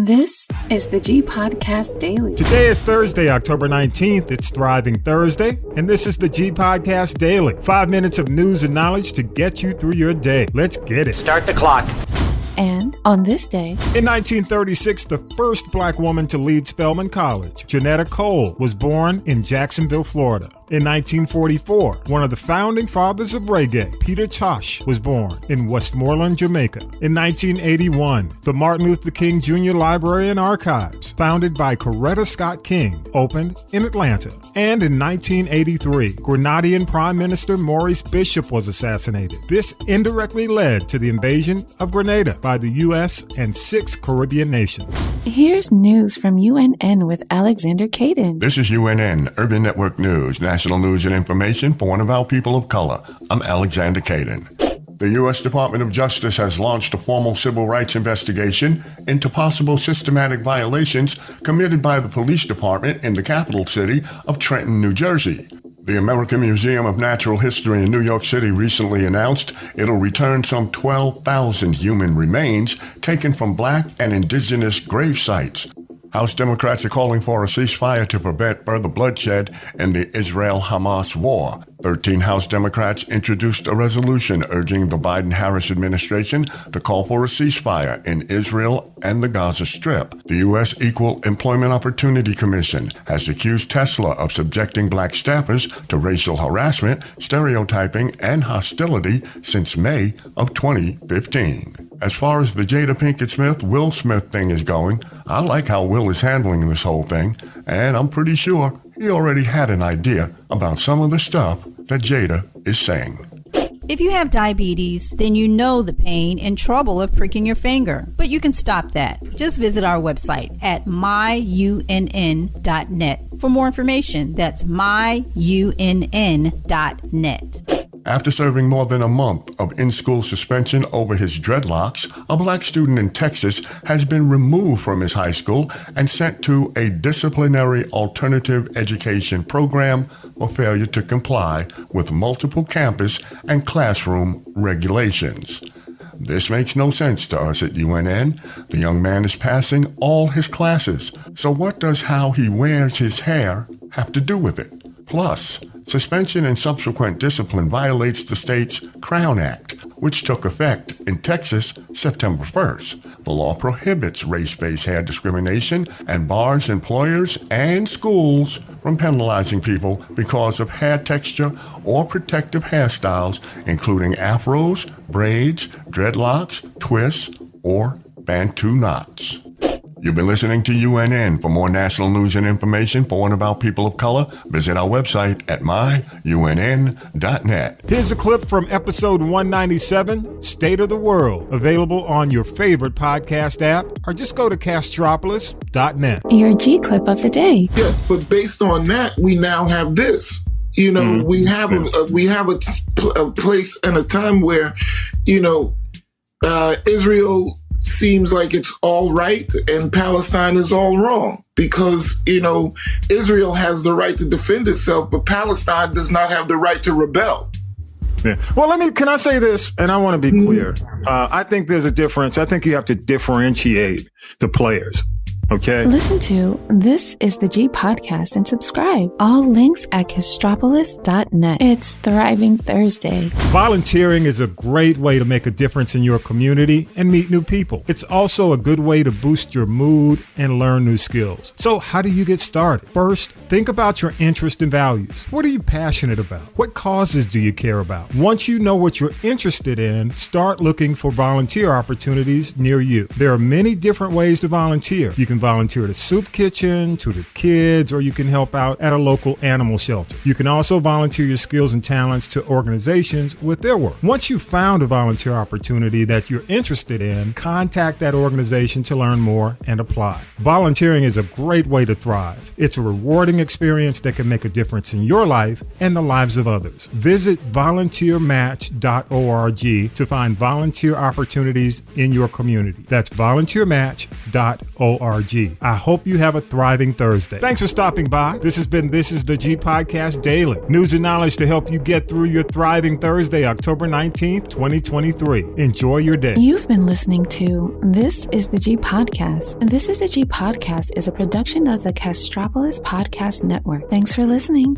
This is the G Podcast Daily. Today is Thursday, October 19th. It's Thriving Thursday, and this is the G Podcast Daily. 5 minutes of news and knowledge to get you through your day. Let's get it. Start the clock. And on this day, in 1936, the first black woman to lead Spelman College, Johnetta was born in Jacksonville, Florida. In 1944, one of the founding fathers of reggae, Peter Tosh, was born in Westmoreland, Jamaica. In 1981, the Martin Luther King Jr. Library and Archives, founded by Coretta Scott King, opened in Atlanta. And in 1983, Grenadian Prime Minister Maurice Bishop was assassinated. This indirectly led to the invasion of Grenada by the U.S. and 6 Caribbean nations. Here's news from UNN with Alexander Caden. This is UNN, Urban Network News, national news and information for one of our people of color. I'm Alexander Caden. The U.S. Department of Justice has launched a formal civil rights investigation into possible systematic violations committed by the police department in the capital city of Trenton, New Jersey. The American Museum of Natural History in New York City recently announced it'll return some 12,000 human remains taken from black and indigenous grave sites. House Democrats are calling for a ceasefire to prevent further bloodshed in the Israel-Hamas war. 13 House Democrats introduced a resolution urging the Biden-Harris administration to call for a ceasefire in Israel and the Gaza Strip. The U.S. Equal Employment Opportunity Commission has accused Tesla of subjecting black staffers to racial harassment, stereotyping, and hostility since May of 2015. As far as the Jada Pinkett Smith, Will Smith thing is going, I like how Will is handling this whole thing, and I'm pretty sure he already had an idea about some of the stuff that Jada is saying. If you have diabetes, then you know the pain and trouble of pricking your finger. But you can stop that. Just visit our website at myunn.net for more information. That's myunn.net. After serving more than a month of in-school suspension over his dreadlocks, a black student in Texas has been removed from his high school and sent to a disciplinary alternative education program for failure to comply with multiple campus and classroom regulations. This makes no sense to us at UNN. The young man is passing all his classes. So what does how he wears his hair have to do with it? Plus, suspension and subsequent discipline violates the state's Crown Act, which took effect in Texas September 1st. The law prohibits race-based hair discrimination and bars employers and schools from penalizing people because of hair texture or protective hairstyles, including afros, braids, dreadlocks, twists, or Bantu knots. You've been listening to UNN. For more national news and information for one of our people of color, visit our website at myunn.net. Here's a clip from episode 197, State of the World, available on your favorite podcast app, or just go to castropolis.net. Your G clip of the day. Yes, but based on that, we now have this. You know, we have a place and a time where, Israel seems like it's all right and Palestine is all wrong because, Israel has the right to defend itself, but Palestine does not have the right to rebel. Yeah. Well, can I say this? And I want to be clear. I think there's a difference. I think you have to differentiate the players. Okay. Listen to This is the G Podcast and subscribe. All links at castropolis.net. It's Thriving Thursday. Volunteering is a great way to make a difference in your community and meet new people. It's also a good way to boost your mood and learn new skills. So how do you get started? First, think about your interests and values. What are you passionate about? What causes do you care about? Once you know what you're interested in, start looking for volunteer opportunities near you. There are many different ways to volunteer. You can volunteer at a soup kitchen, to the kids, or you can help out at a local animal shelter. You can also volunteer your skills and talents to organizations with their work. Once you've found a volunteer opportunity that you're interested in, contact that organization to learn more and apply. Volunteering is a great way to thrive. It's a rewarding experience that can make a difference in your life and the lives of others. Visit volunteermatch.org to find volunteer opportunities in your community. That's volunteermatch.org. G. I hope you have a thriving Thursday. Thanks for stopping by. This has been This is the G Podcast Daily. News and knowledge to help you get through your thriving Thursday, October 19th, 2023. Enjoy your day. You've been listening to This is the G Podcast. This is the G Podcast is a production of the Castropolis Podcast Network. Thanks for listening.